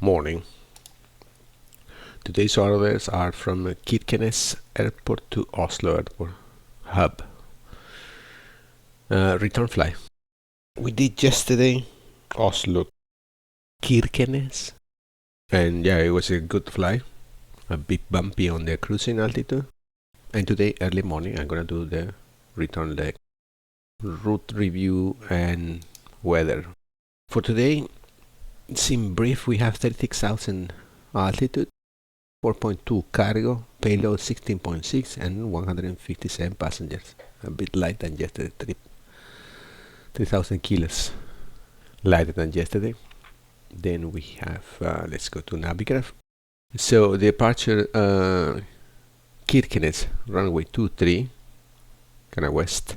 Morning. Today's orders are from Kirkenes Airport to Oslo Airport hub. Return flight. We did yesterday Oslo Kirkenes, and yeah, it was a good flight. A bit bumpy on the cruising altitude. And today, early morning, I'm gonna do the return leg, route review, and weather. For today, in brief, we have 36,000 altitude. 4.2 cargo, payload 16.6 and 157 passengers. A bit light than yesterday trip. 3,000 kilos lighter than yesterday. Then we have, let's go to Navigraph. So departure Kirkenes, runway 23, kind of west.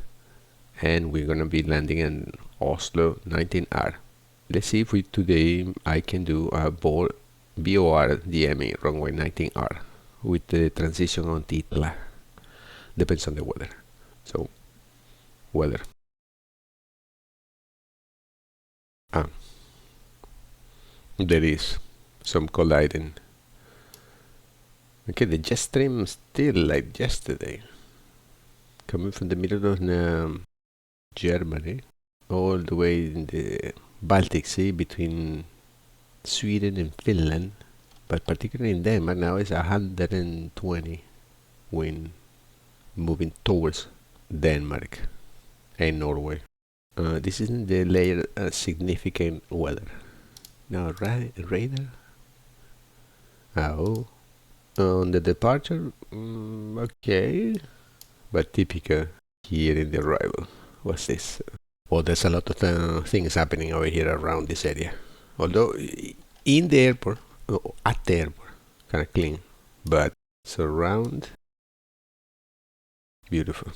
And we're gonna be landing in Oslo 19R. Let's see if today I can do a BOR DME runway 19R with the transition on Titla. Depends on the weather. So, weather. There is some colliding. Okay, the jet stream still like yesterday. Coming from the middle of Germany, all the way in the Baltic Sea between Sweden and Finland, but particularly in Denmark now is 120 wind moving towards Denmark and Norway. This isn't the layer significant weather. Now radar. Oh, on the departure, okay, but typical here in the arrival. What's this? Well, there's a lot of things happening over here around this area. Although in the airport, at the airport, kind of clean, but surround, beautiful.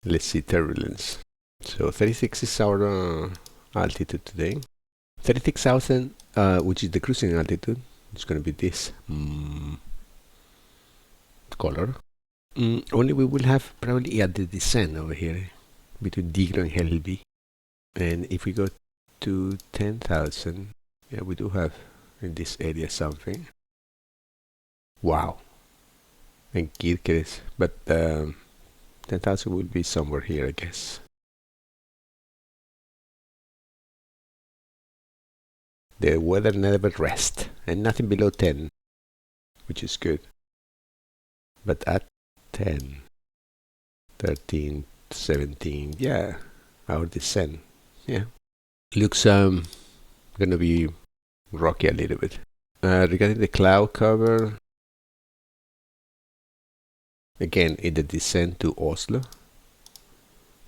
Let's see turbulence. So 36 is our altitude today. 36,000, which is the cruising altitude. It's going to be this color. Only we will have probably at the descent over here between Digro and Helby. And if we go to 10,000, yeah, we do have in this area something. Wow. And Kirkenes, but 10,000 will be somewhere here, I guess. The weather never rests, and nothing below 10, which is good. But at 10, 13, 17, yeah, our descent, yeah, looks gonna be rocky a little bit. Regarding the cloud cover, again in the descent to Oslo,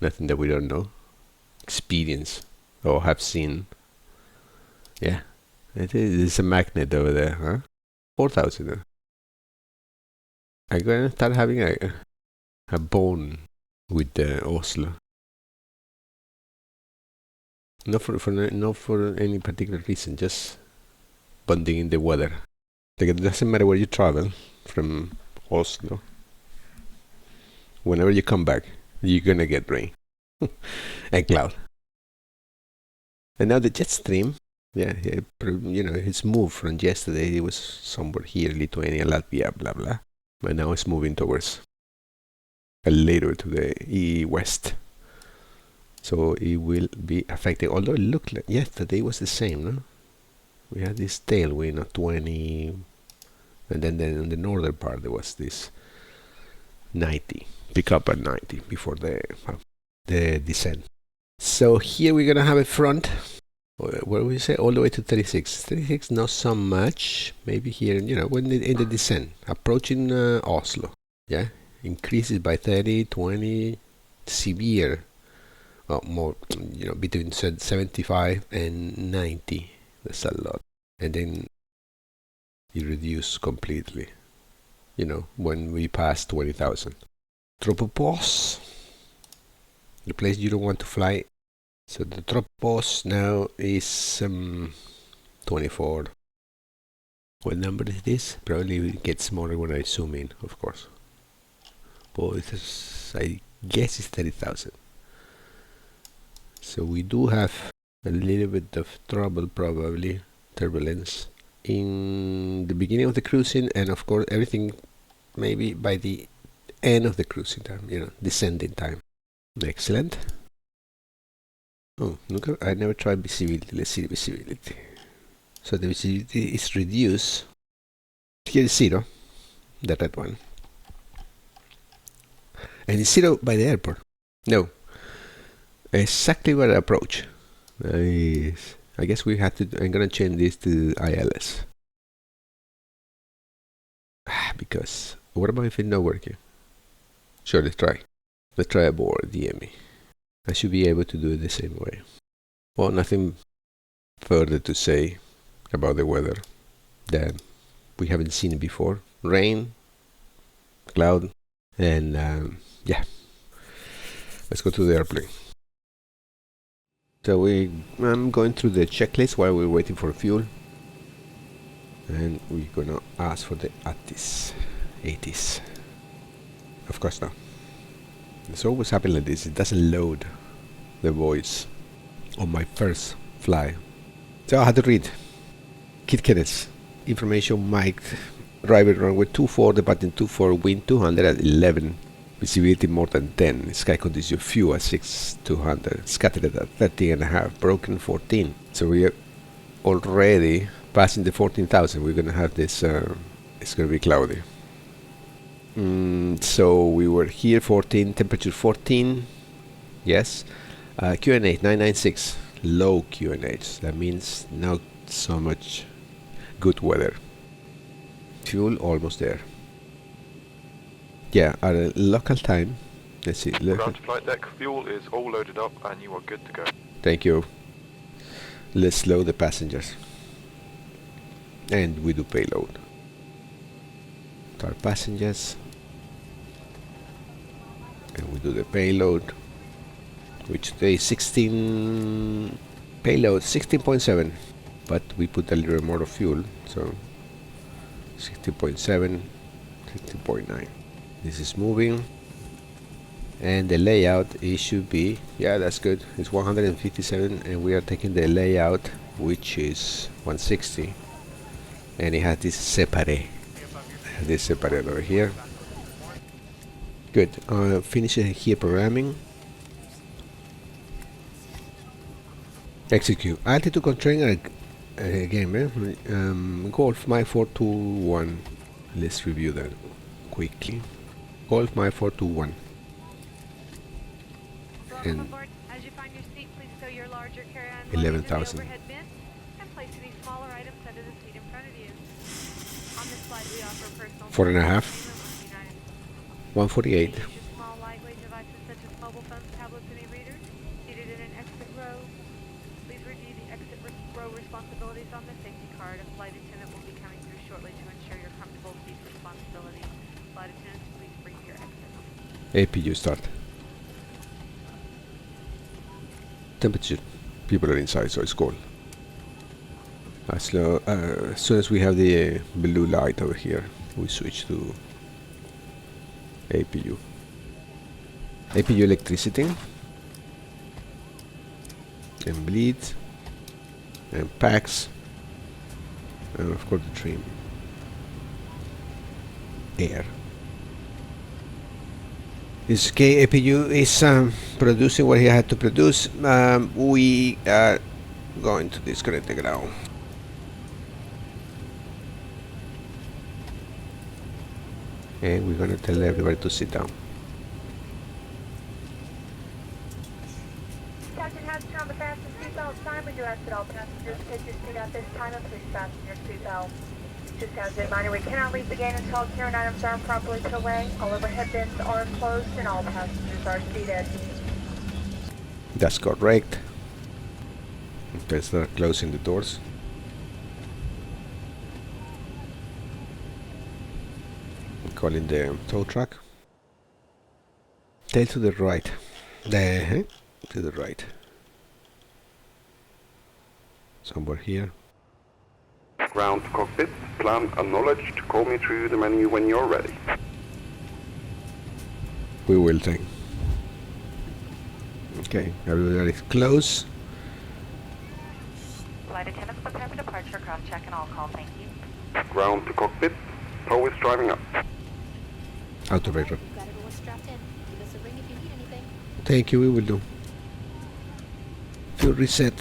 nothing that we don't know, experience or have seen. Yeah, it's a magnet over there, huh? 4,000. I'm gonna start having a bone with Oslo. Not for any particular reason, just bonding in the weather. Like it doesn't matter where you travel from Oslo. Whenever you come back, you're gonna get rain and cloud. And now the jet stream, yeah, it's moved from yesterday. It was somewhere here, Lithuania, Latvia, blah blah, but now it's moving towards later to the west. So it will be affected. Although it looked like yesterday was the same, no? We had this tailwind of 20, and then in the northern part there was this 90, pick up at 90 before the descent. So here we're gonna have a front. Where we say all the way to 36. 36, not so much. Maybe here, when in the descent, approaching Oslo, yeah, increases by 30, 20, severe. More, between 75 and 90. That's a lot. And then you reduce completely, when we pass 20,000. Tropopause, the place you don't want to fly. So the tropopause now is 24. What number is this? Probably it gets smaller when I zoom in, of course. But I guess it's 30,000. So we do have a little bit of trouble, probably turbulence in the beginning of the cruising, and of course everything maybe by the end of the cruising time, descending time. Excellent. Oh, look, I never tried visibility. Let's see the visibility. So the visibility is reduced. Here is 0, the red one. And it's 0 by the airport. No. Exactly where I approach. Nice. I guess we have to, I'm gonna change this to ILS. Because, what about if it's not working? Sure, let's try. Let's try aboard DME. I should be able to do it the same way. Well, nothing further to say about the weather that we haven't seen it before. Rain, cloud, and yeah. Let's go to the airplane. So I'm going through the checklist while we're waiting for fuel. And we're gonna ask for the ATIS. Of course not. It's always happening like this. It doesn't load the voice on my first fly. So I had to read. Kirkenes. Information mic. Driver runway 24, departing 24, wind 200 at 11. Visibility more than 10. Sky condition few at 6200. Scattered at 30.5. Broken 14. So we are already passing the 14,000. We're gonna have this. It's gonna be cloudy. So we were here 14. Temperature 14. Yes. QNH 996. Low QNH. That means not so much good weather. Fuel almost there. Yeah, at a local time. Let's see. Ground to flight deck, fuel is all loaded up and you are good to go. Thank you. Let's load the passengers. And we do payload. Our passengers. And we do the payload. Which today is 16 payload, 16.7. But we put a little more of fuel, so 16.7, 16.9. This is moving, and the layout it should be, yeah, that's good. It's 157, and we are taking the layout, which is 160, and it has this separate over here. Good. Finishing here programming. Execute. Altitude constraint again. Golf my 421. Let's review that quickly. Golf my 421. And 11,000. Four and a half. 148. APU start. Temperature. People are inside, so it's cold. As soon as we have the blue light over here, we switch to APU. APU electricity. And bleed. And packs. And of course the trim. Air. This APU is producing what he had to produce. We are going to disconnect the ground. And we're going to tell everybody to sit down. Captain has turned on the fasten seatbelt sign. We do ask that all passengers take your seat at this time and please fasten your seatbelt. Just as a reminder, we cannot leave the gate until all carrying items are properly put away, all overhead bins are closed, and all passengers are seated. That's correct. Let's start closing the doors. I'm calling the tow truck. Tail to the right. To the right. Somewhere here. Ground to cockpit, plan acknowledged. Call me through the menu when you're ready. We will take. Okay, everybody is close. Flight attendants prepare for departure, cross check and all call, thank you. Ground to cockpit. Tow is driving up. Autorator. We've got everyone strapped in. Give us a ring if you need anything. Thank you, we will do. Fuel reset.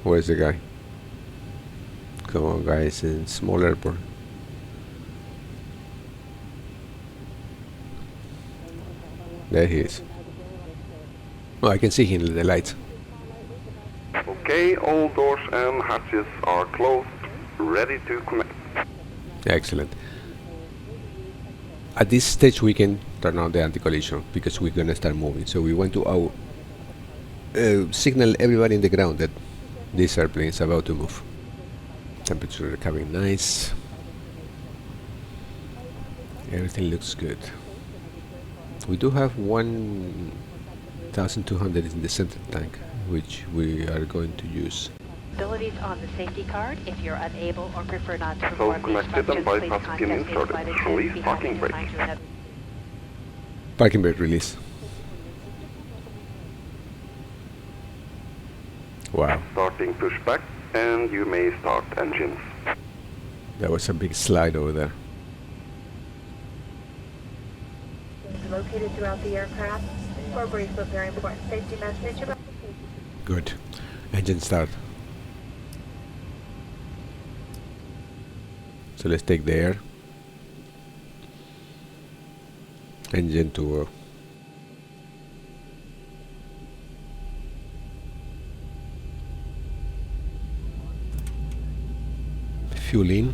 Where's the guy? Come on, guys, in small airport. There he is. Oh, I can see him in the lights. Okay, all doors and hatches are closed. Ready to connect. Excellent. At this stage we can turn on the anti-collision because we're gonna start moving. So we want to signal everybody in the ground that this airplane is about to move. Temperature recovering nice. Everything looks good. We do have 1,200 in the center tank, which we are going to use. Abilities on the safety card. If you're unable or prefer not to So perform these connected and functions, please bypass contact pin the inserted. flight attendant. Release Be parking happy to brake. find you another- Parking brake release. Wow, Starting pushback, and you may start engines. that was a big slide over there. It's located throughout the aircraft. For a brief but very important safety message about Good. Engine start. So let's take the air. Engine to fuel in.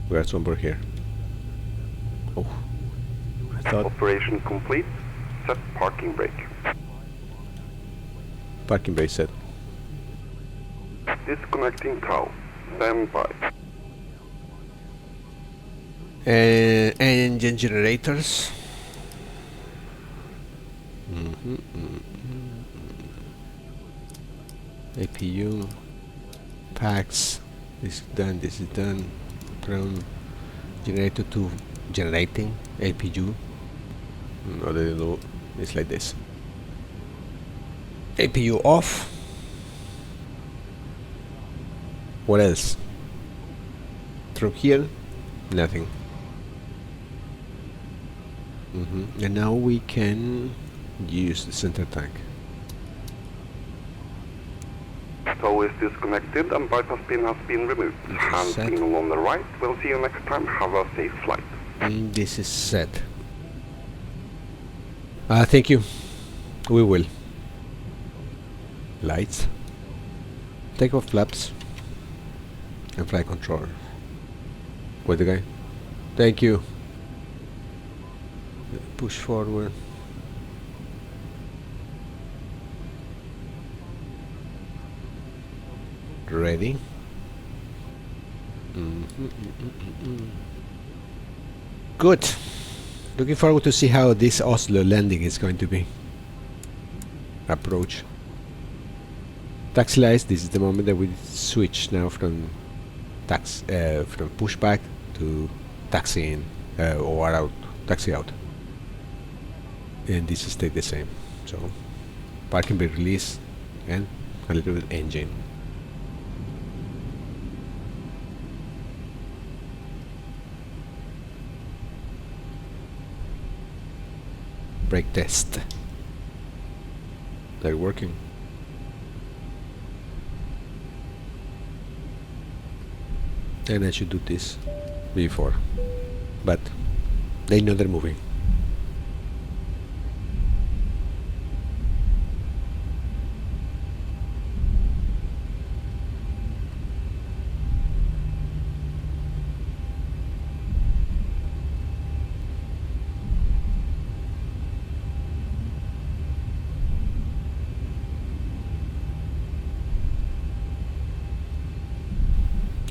We got somewhere here. Oh, I thought Operation complete. Set parking brake. parking brake set. Disconnecting tow. Stand by. Engine generators. APU. Packs. This is done. This is done. From generator to generating APU. No, they do. It's like this. APU off. What else? From here, nothing. And now we can use the center tank. Tow is disconnected and bypass pin has been removed. Hand set. signal on the right. We'll see you next time. Have a safe flight. And this is set. Thank you. We will. Lights. Take off flaps. And flight controller. Where's the guy? Thank you. Push forward. Ready. Good. Looking forward to see how this Oslo landing is going to be. Approach. Taxi lights. This is the moment that we switch now from from pushback to taxi in or out, taxi out. And this is stay the same. So parking brake release and a little bit engine. Brake test. They're working. And I should do this before, but they know they're moving.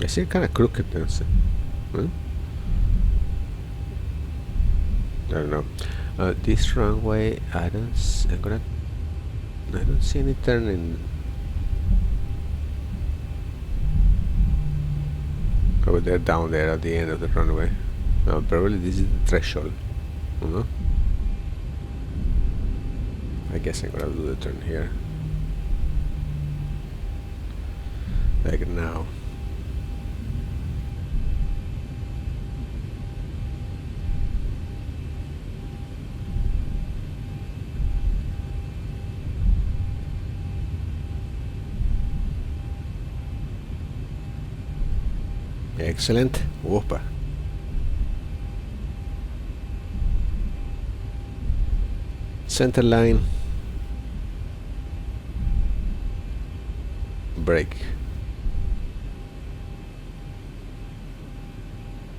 I see kind of crooked. Huh? I don't know. This runway, I'm gonna I don't see any turning over there, down there at the end of the runway. No, probably this is the threshold. No? I guess I'm gonna do the turn here. Like now. Excellent. Whooper. Center line. Brake.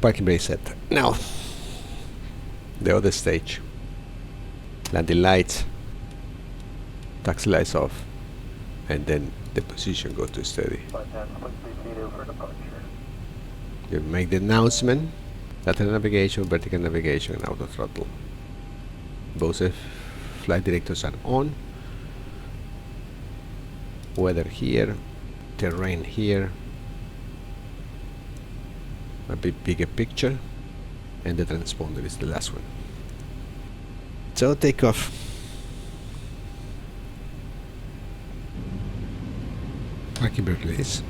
Parking brake set. Now, the other stage. Landing lights. Taxi lights off. And then the position goes to steady. You make the announcement, lateral navigation, vertical navigation, and auto throttle. Both flight directors are on. Weather here, terrain here, a bit bigger picture, and the transponder is the last one. So take off. Parking brake release.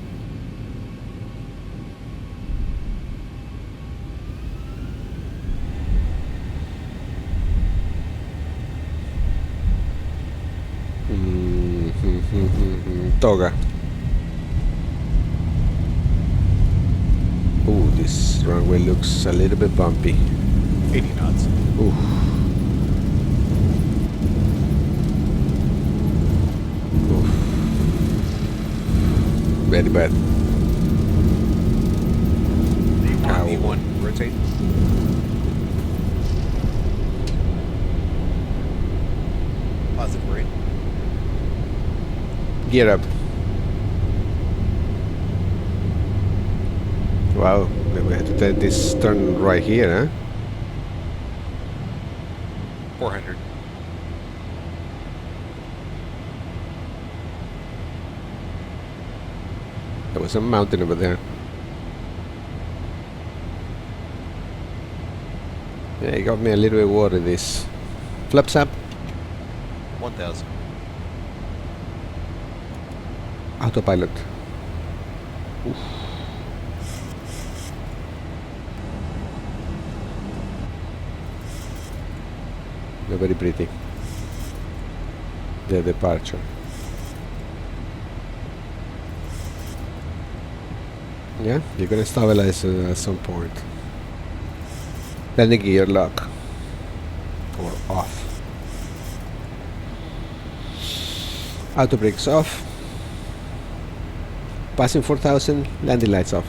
Toga. Ooh, this runway looks a little bit bumpy. 80 knots. Ooh. Oof. Very bad. E1, rotate. Positive rate. Gear up. Wow, then we have to take this turn right here, huh? 400. There was a mountain over there. Yeah, it got me a little bit worried. This flaps up. 1000. Autopilot. Oof. They're very pretty. The departure. Yeah, you're gonna stabilize at some point. Landing gear lock. Or off. Auto brakes off. Passing 4000, landing lights off.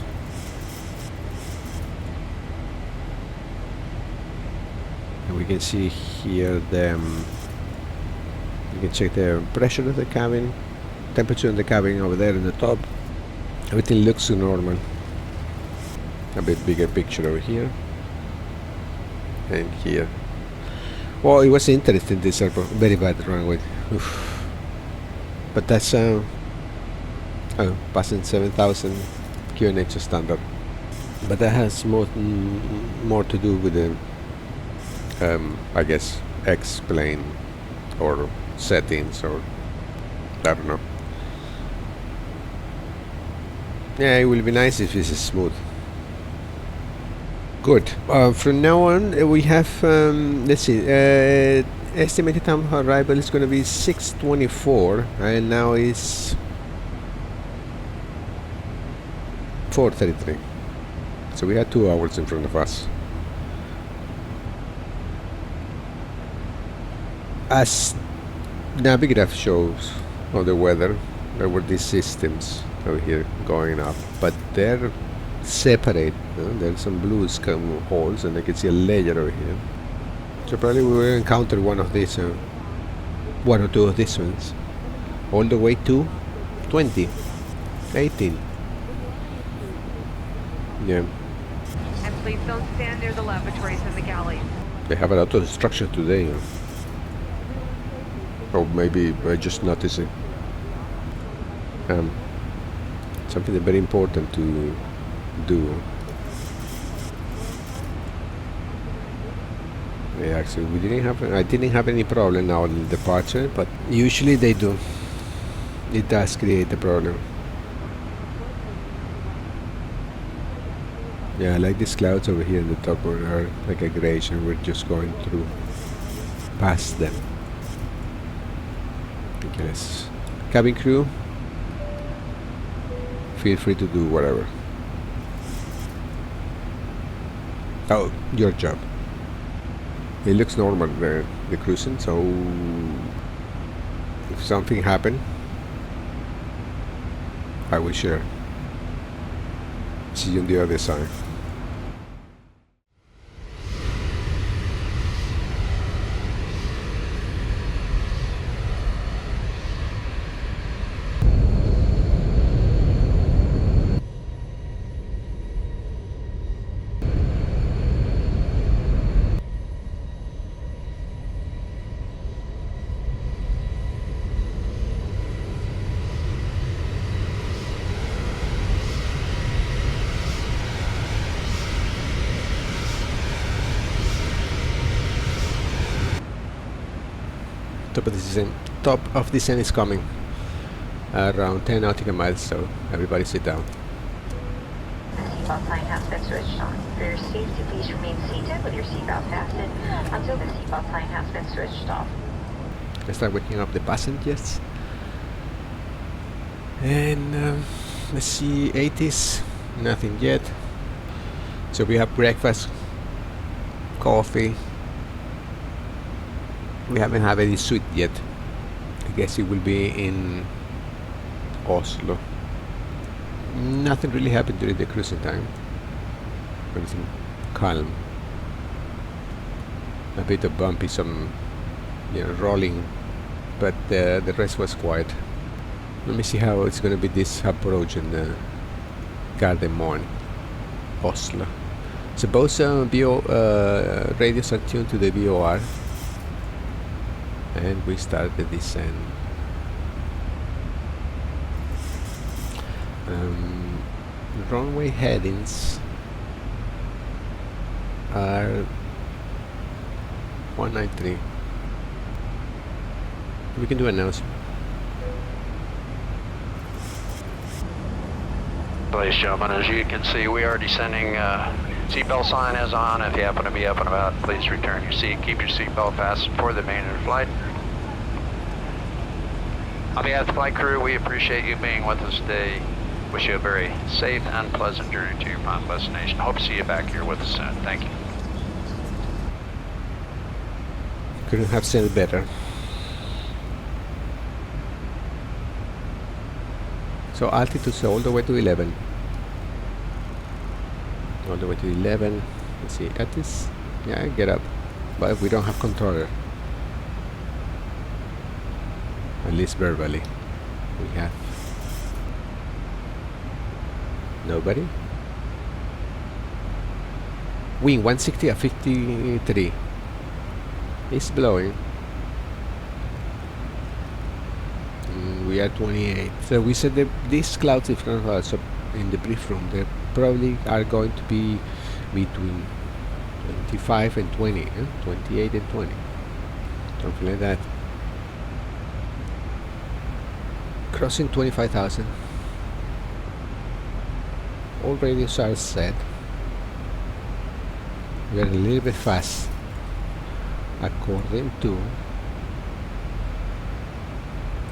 And we can see here the you can check the pressure of the cabin, temperature in the cabin over there in the top. Everything looks normal. A bit bigger picture over here and here. Well, it was interesting, this airport. Very bad runway. Oof. But that's passing 7000 QNH standard. But that has more to do with the I guess X-plane or settings, or I don't know. Yeah, it will be nice if this is smooth. Good. From now on, we have let's see. Estimated time of arrival is going to be 6:24, and now it's 4:33. So we have 2 hours in front of us. As Navigraph shows on the weather, there were these systems over here going up, but they're separate. There's some blue scum holes, and I can see a layer over here. So probably we will encounter one of these, one or two of these ones, all the way to 20, 18. Yeah. And please don't stand near the lavatories and the galleys. They have a lot of structure today. Or maybe I just noticed it. Something very important to do. Yeah, actually, I didn't have any problem now in the departure, but usually they do. It does create a problem. Yeah, I like these clouds over here in the top where are like a grayish, and we're just going through past them. Okay, let's cabin crew. Feel free to do whatever. Oh, your job. It looks normal, the cruising, so if something happened, I will share. See you on the other side. Top of the descent is coming around 10 nautical miles, so everybody sit down. The seatbelt sign has been switched on. For your safety, please remain seated with your seatbelt fastened until the seatbelt sign has been switched off. Let's start waking up the passengers. And let's see, 80s, nothing yet. So we have breakfast, coffee. We haven't had any suite yet. I guess it will be in Oslo. Nothing really happened during the cruising time. Everything calm. A bit of bumpy, some rolling, but the rest was quiet. Let me see how it's going to be this approach in the Gardermoen, Oslo. So both radios are tuned to the VOR. And we start the descent. Runway headings are 193. We can do an announcement. Ladies and gentlemen, as you can see, we are descending. Seatbelt sign is on. If you happen to be up and about, please return your seat. Keep your seatbelt fastened for the remainder of the flight. On behalf of the flight crew, we appreciate you being with us today. Wish you a very safe and pleasant journey to your final destination. Hope to see you back here with us soon. Thank you. Couldn't have said it better. So altitude is all the way to 11. All the way to 11. Let's see, at this, yeah, get up. But we don't have controller. At least verbally. We have nobody. Wind 160 at 53. It's blowing. We are 28. So we said that these clouds in front of us in the brief room, they probably are going to be between 25 and 20, 28 and 20, something like that. Crossing 25,000. All radios are set. We are a little bit fast according to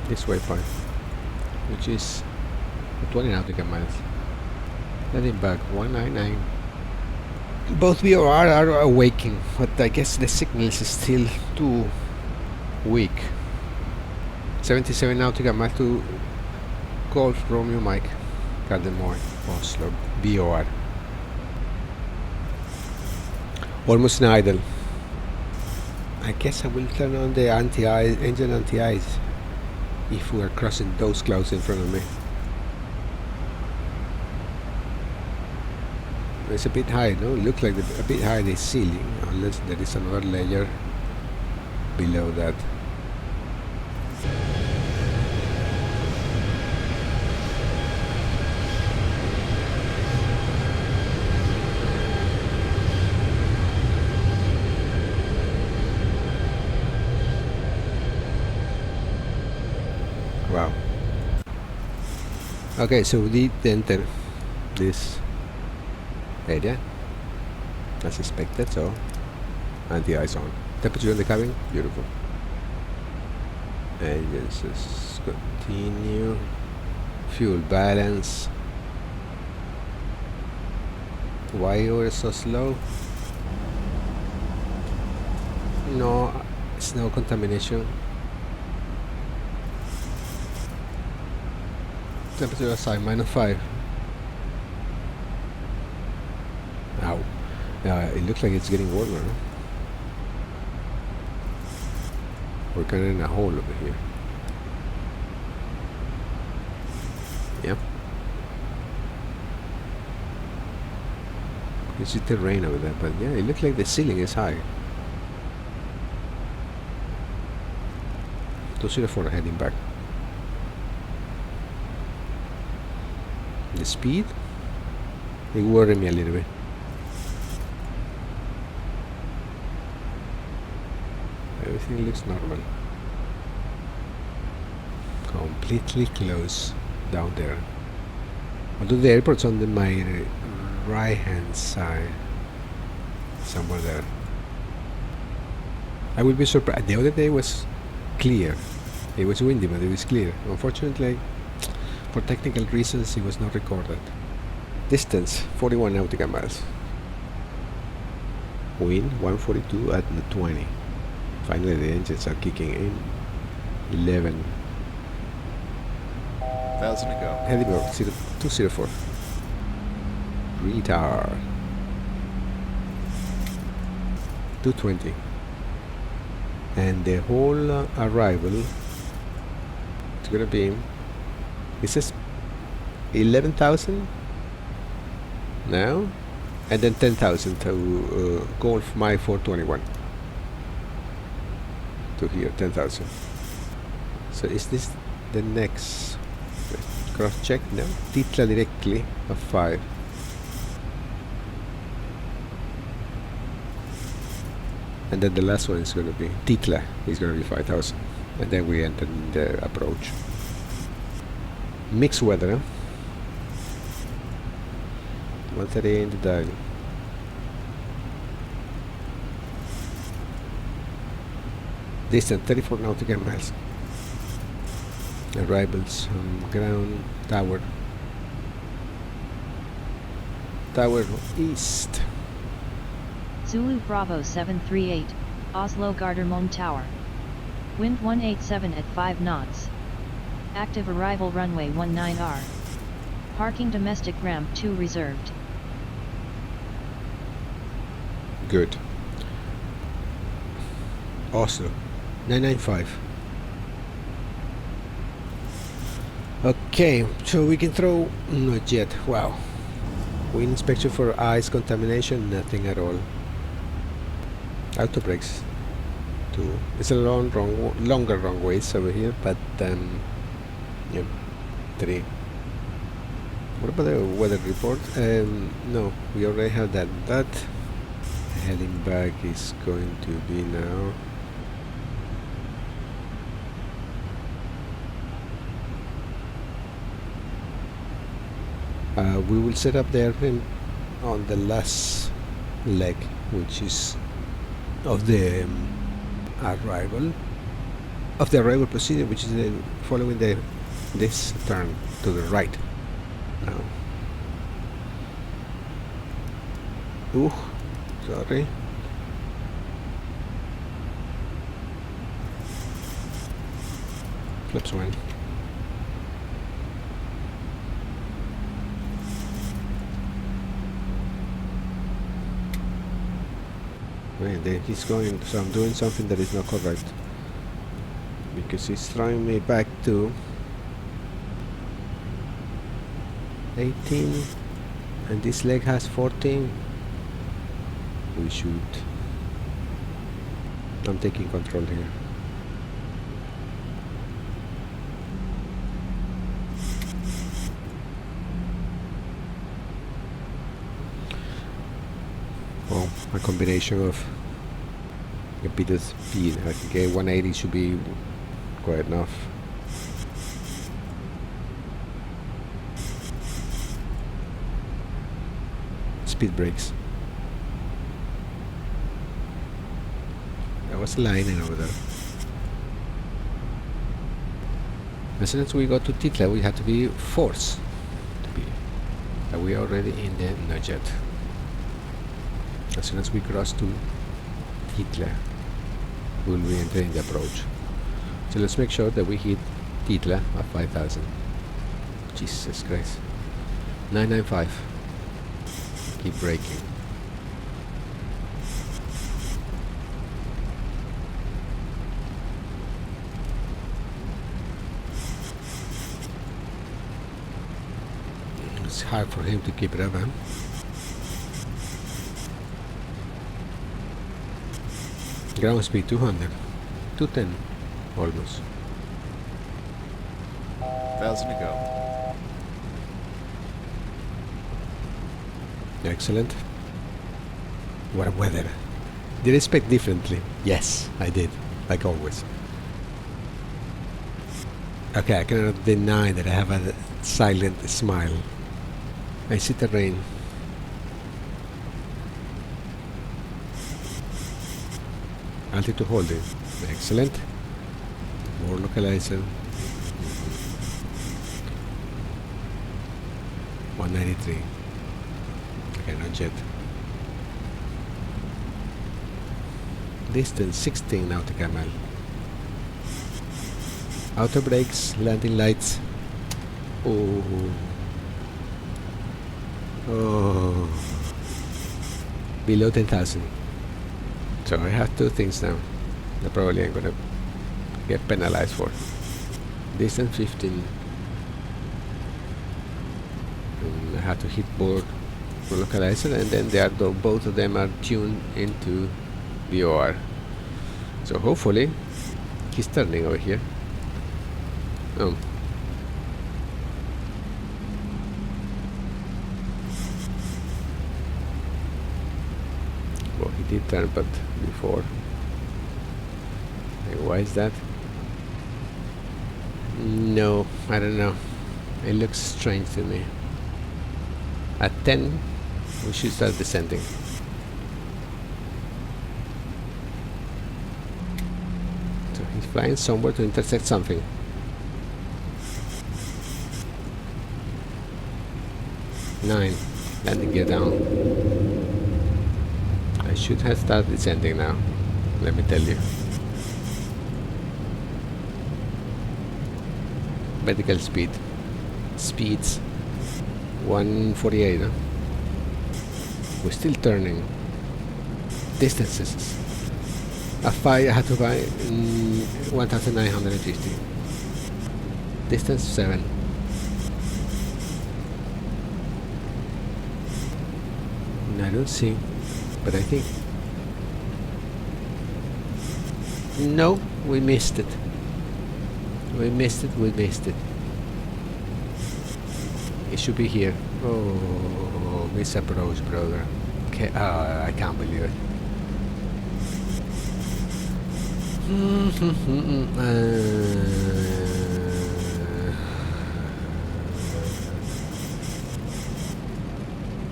this waypoint, which is 20 nautical miles. Heading back 199. Both VOR are awaking, but I guess the signal is still too weak. 77 nautical miles to Golf Romeo Mike, Gardermoen, Oslo, VOR. Almost in idle. I guess I will turn on the anti-ice, engine anti-ice, if we are crossing those clouds in front of me. It's a bit high, no? It looks like a bit high the ceiling, unless there is another layer below that. Wow. Okay, so we did enter this area as expected, so anti-ice on. Temperature in the cabin, beautiful. Engines, just continue. Fuel balance. Why you are so slow? No, it's no contamination. Temperature outside -5. Ow. It looks like it's getting warmer. We're kind of in a hole over here. Yeah. You see the rain over there, but yeah, it looks like the ceiling is high. 204 heading back. The speed, it worried me a little bit. Everything looks normal. Completely close down there. Although the airport's on my right hand side, somewhere there. I will be surprised. The other day was clear. It was windy, but it was clear. Unfortunately, for technical reasons, it was not recorded. Distance 41 nautical miles. Wind 142 at 20. Finally, the engines are kicking in. 11. 1,000 to go. Heading over 204. Retard. 220. And the whole arrival, it's gonna be, it says 11,000 now, and then 10,000 to Golf My 421 to here, 10,000. So is this the next? Cross check? No. Titla directly of 5. And then the last one is going to be Titla is going to be 5,000. And then we enter the approach. Mixed weather, huh? 138 in the dial. Distance 34 nautical miles. Arrivals on ground tower. Tower east. Zulu Bravo 738, Oslo Gardermoen Tower. Wind 187 at 5 knots. Active arrival runway 19R. Parking domestic ramp 2 reserved. Good. Oslo 995. Okay, so we can throw, not yet, wow. Wind inspection for ice contamination, nothing at all. Auto brakes, 2. It's a longer runways over here, but yeah, 3. What about the weather report? No, we already have that. That heading back is going to be now. We will set up the airplane on the last leg, which is of the arrival procedure, which is following this turn to the right. Now, sorry. Flips 1. Wait, then he's going, so I'm doing something that is not correct. Because he's throwing me back to 18, and this leg has 14. We should. I'm taking control here. Well, a combination of a bit of speed. I think 180 should be quite enough. speed brakes. There was a line over there. As soon as we go to Titla, we have to be forced to be. We are already in the Najet. As soon as we cross to Titla, we will be entering the approach. So let's make sure that we hit Titla at 5,000. Jesus Christ. 995. Keep braking. It's hard for him to keep it up, huh? Ground speed 200. 210 almost. 1,000 to go. Excellent. What a weather. Did I expect differently? Yes, I did, like always. Okay, I cannot deny that I have a silent smile. I see the rain. Altitude holding. Excellent. More localizer. 193. Okay, not yet. Distance 16 nautical mile. Outer brakes, landing lights. Oh. Oh. Below 10,000. So I have two things now that probably I'm gonna get penalized for. Distance 15. And I have to hit board for localizer, and then they are both of them are tuned into the OR. So hopefully he's turning over here. Oh. Well, he did turn, but before. Hey, why is that? No, I don't know. It looks strange to me. At 10, we should start descending. So he's flying somewhere to intersect something. Nine. Landing gear down. I should have started descending now. Let me tell you. Vertical speed. Speeds 148. Huh? We're still turning. Distances. I had to buy 1,950. Distance 7. I don't see, but I think no, we missed it. We missed it. It should be here. Oh, misapproach, brother. Okay, I can't believe it.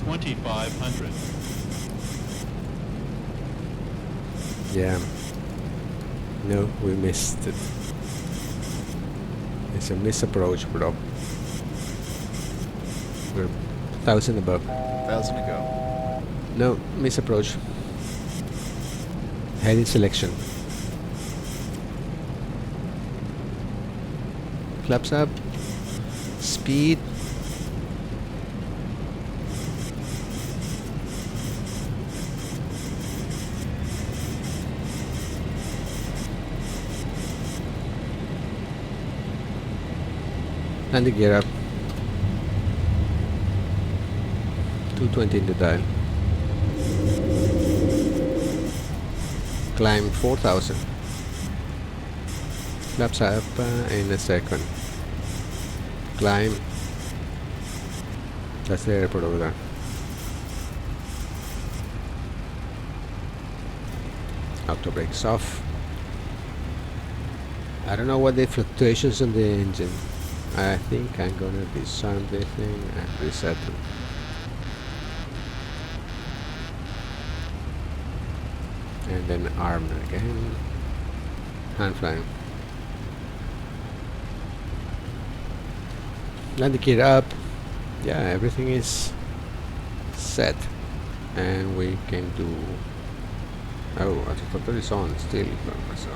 2,500. Yeah. No, we missed it. It's a misapproach, bro. We're 1,000 above. 1,000 to go. No, misapproach. Heading selection. Flaps up. Speed. And the gear up. 220 in the dial. Climb 4,000. Flaps up in a second. Climb. That's the airport over there. Auto brakes off. I don't know what the fluctuations on the engine. I think I'm gonna disarm the thing and reset it. And then arm again. Hand flying. Landing gear up. Yeah, everything is set. And we can do... Oh, autocontrol is on still. So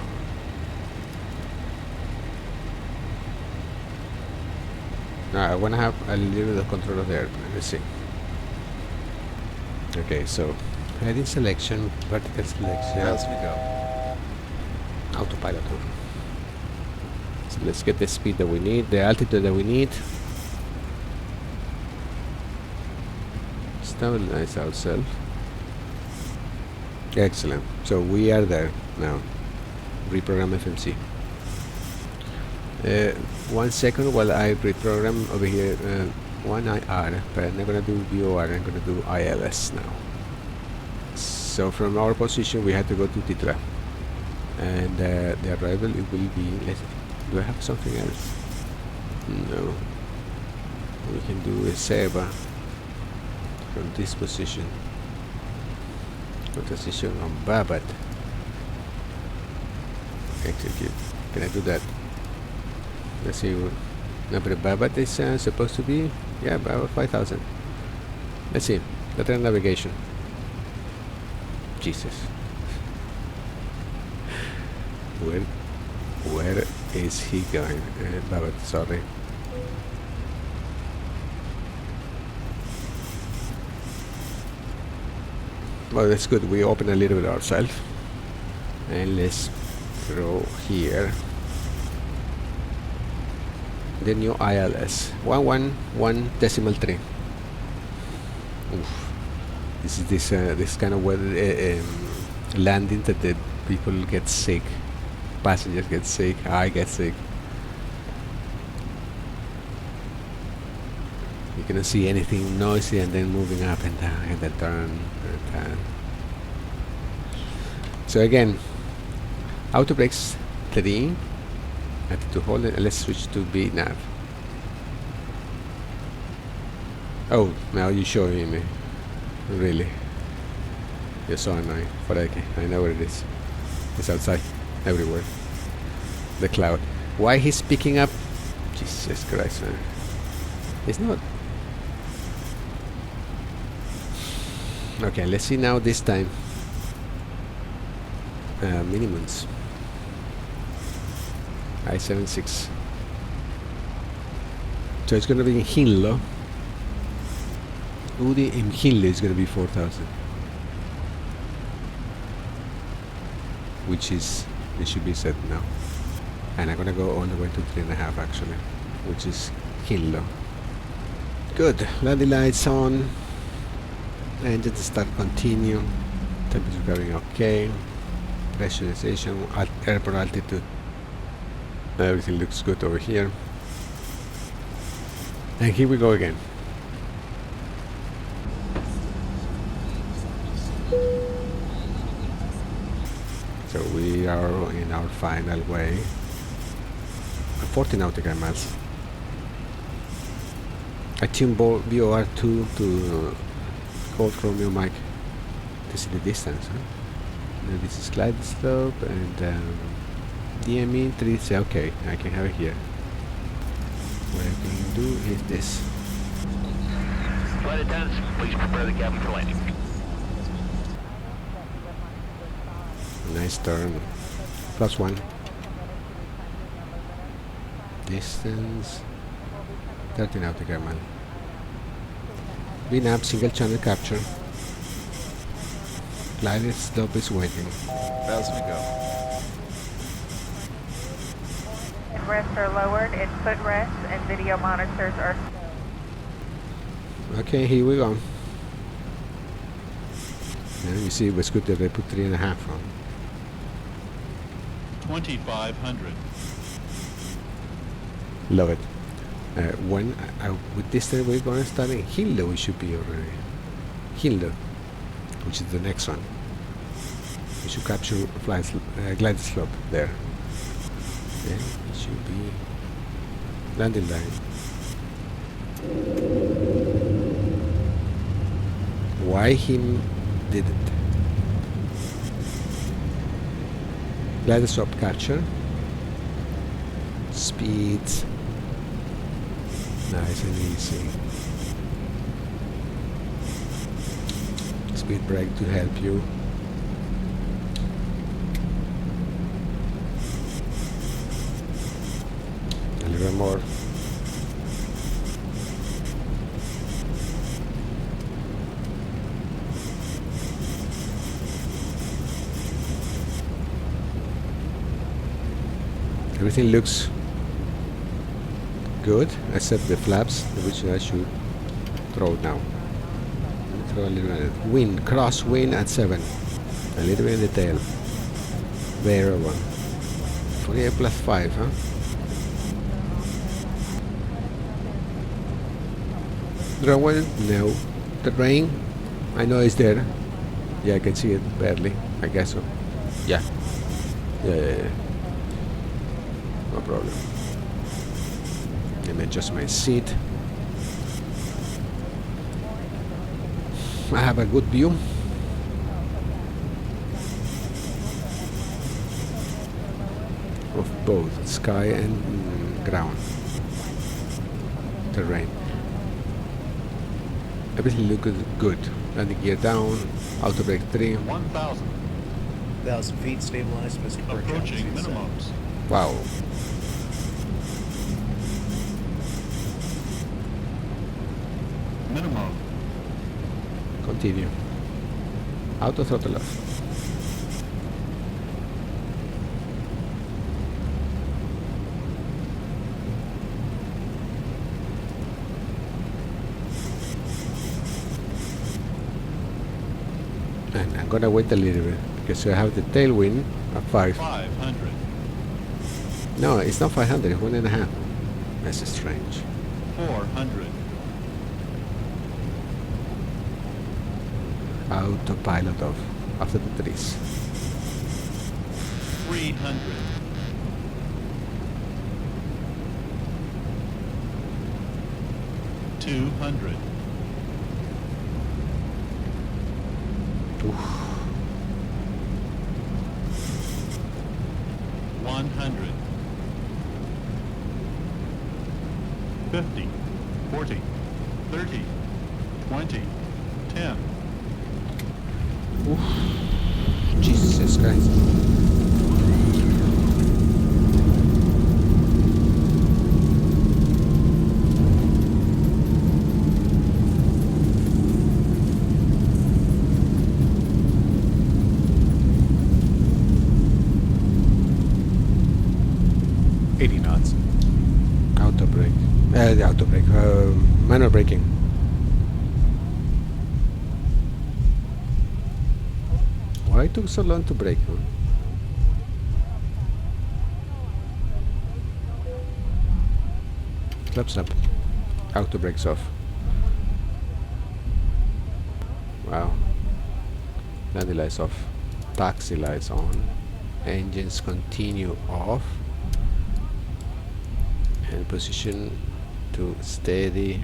now I want to have a little bit of control of the airplane. Let's see. Okay, so heading selection, vertical selection. 1,000 to go. Autopilot on. So let's get the speed that we need, the altitude that we need. Stabilize ourselves. Excellent. So we are there now. Reprogram FMC. 1 second while I reprogram over here. One IR, but I'm not gonna do VOR. I'm gonna do ILS now. So from our position, we had to go to Titra, and the arrival it will be. Do I have something else? No. We can do a Seba from this position. Position on Babat. Execute. Can I do that? Let's see. No, but Babat is supposed to be, yeah, about 5,000. Let's see. Lateral navigation. Jesus. Where is he going? Babat, sorry. Well, that's good. We open a little bit ourselves. And let's throw here the new ILS 111.3. Oof. This is this kind of weather landing that the people get sick, passengers get sick, I get sick. You cannot see anything noisy and then moving up and down and then turn and turn. So again, auto brakes 3. I have to hold it. Let's switch to B nav. Oh, now you're showing me. Really? You're so annoying. But okay, I know where it is. It's outside. Everywhere. The cloud. Why he's picking up? Jesus Christ, man. It's not. Okay, let's see now this time. Minimums. I-76. So it's going to be in Hinlo. Udi in Hinlo is going to be 4,000. Which is, it should be set now. And I'm going to go all the way to 3.5 actually. Which is Hinlo. Good. Landing lights on. Engine start continue. Temperature going okay. Pressurization, airport altitude. Everything looks good over here. And here we go again. So we are in our final way. 40 nautical miles. I tuned VOR2 to Golf Romeo mic to see the distance. Huh? Now this is glide slope and DME 3. Say okay, I can have it here. What I can do is this. Flight attendants, please prepare the cabin for landing. Nice turn. +1. Distance 30 nautical mile. VNAV single channel capture. Glide slope is waiting. 1,000 to go. Rests are lowered, and footrests and video monitors are... Okay, here we go. Now you see it was good that I put 3.5 on. 2,500. Love it. When with this time we're going to start in Hinlo, we should be already. Hinlo, which is the next one. We should capture glide slope there. Yeah, it should be landing line. Why him did it? Glider stop capture. Speed. Nice and easy. Speed brake to help you. A little more. Everything looks good except the flaps, which I should throw now. Throw a little bit. Wind, cross wind at 7. A little bit in the tail. Very one. 48 plus 5, huh? Runway? No. The rain? I know it's there. Yeah, I can see it barely. I guess so. Yeah. Yeah. No problem. Let me adjust my seat. I have a good view. Of both sky and ground. Terrain. Everything looks good. Landing gear down. Auto brake 3. 1,000 feet stabilized, Mr. Approaching minimums. Wow. Minimum. Continue. Auto throttle off. And I'm gonna wait a little bit because I have the tailwind at 5. 500. No, it's not 500, it's 1.5. That's strange. 400. Autopilot off after the trees. 300. 200. Oof. 100. 50. 40. 30. 20. 10. Oof. Jesus Christ. Auto brake. The auto brake. Manual braking. Why it took so long to brake? Huh? Flaps up. Auto brakes off. Wow. Landing lights off. Taxi lights on. Engines continue off. And position to steady.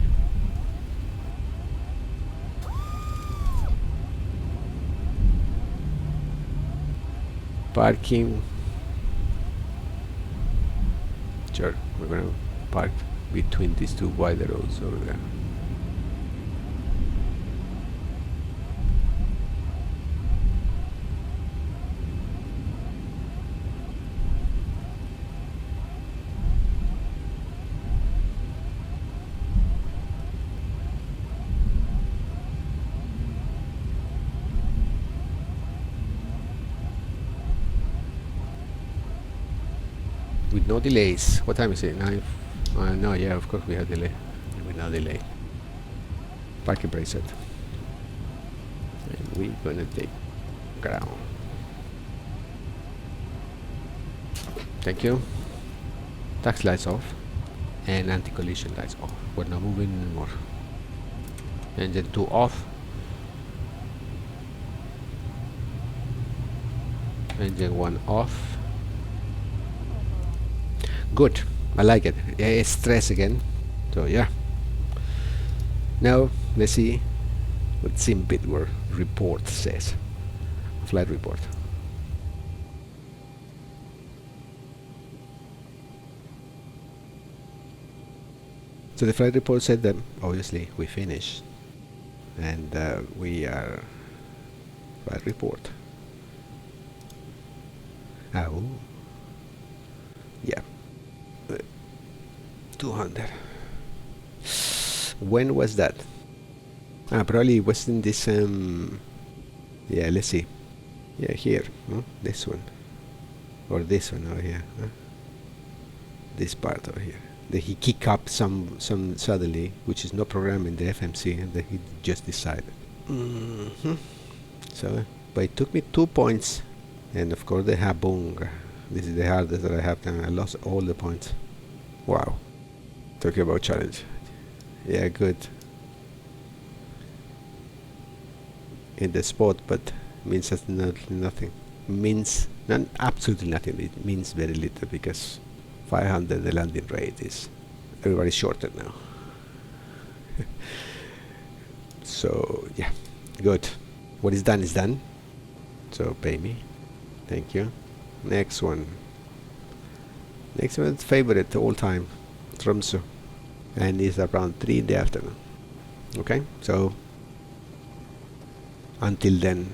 Parking. Sure, we're gonna park between these two wide roads over there. With no delays. What time is it? 9? No, yeah, of course we have delay. With no delay. Parking brake set. And we're gonna take ground. Thank you. Tax lights off. And anti-collision lights off. We're not moving anymore. Engine 2 off. Engine 1 off. Good, I like it. It's stress again. So yeah. Now let's see what Simbitworld report says. Flight report. So the flight report said that obviously we finished, and we are flight report. Oh, yeah, 200. When was that? Probably it was in this. Yeah, let's see. Yeah, here, this one, or this one over here. This part over here. That he kick up some suddenly, which is not programmed in the FMC, and then he just decided. So, but it took me 2 points, and of course the habung. This is the hardest that I have done. I lost all the points. Wow. Talking about challenge. Yeah, good. In the spot, but means that's nothing. Means absolutely nothing. It means very little because 500 the landing rate is everybody's shorter now. So yeah, good. What is done is done. So pay me. Thank you. Next one. Next one's favorite all time, Tromsø, and it's around 3 in the afternoon. Okay, so until then,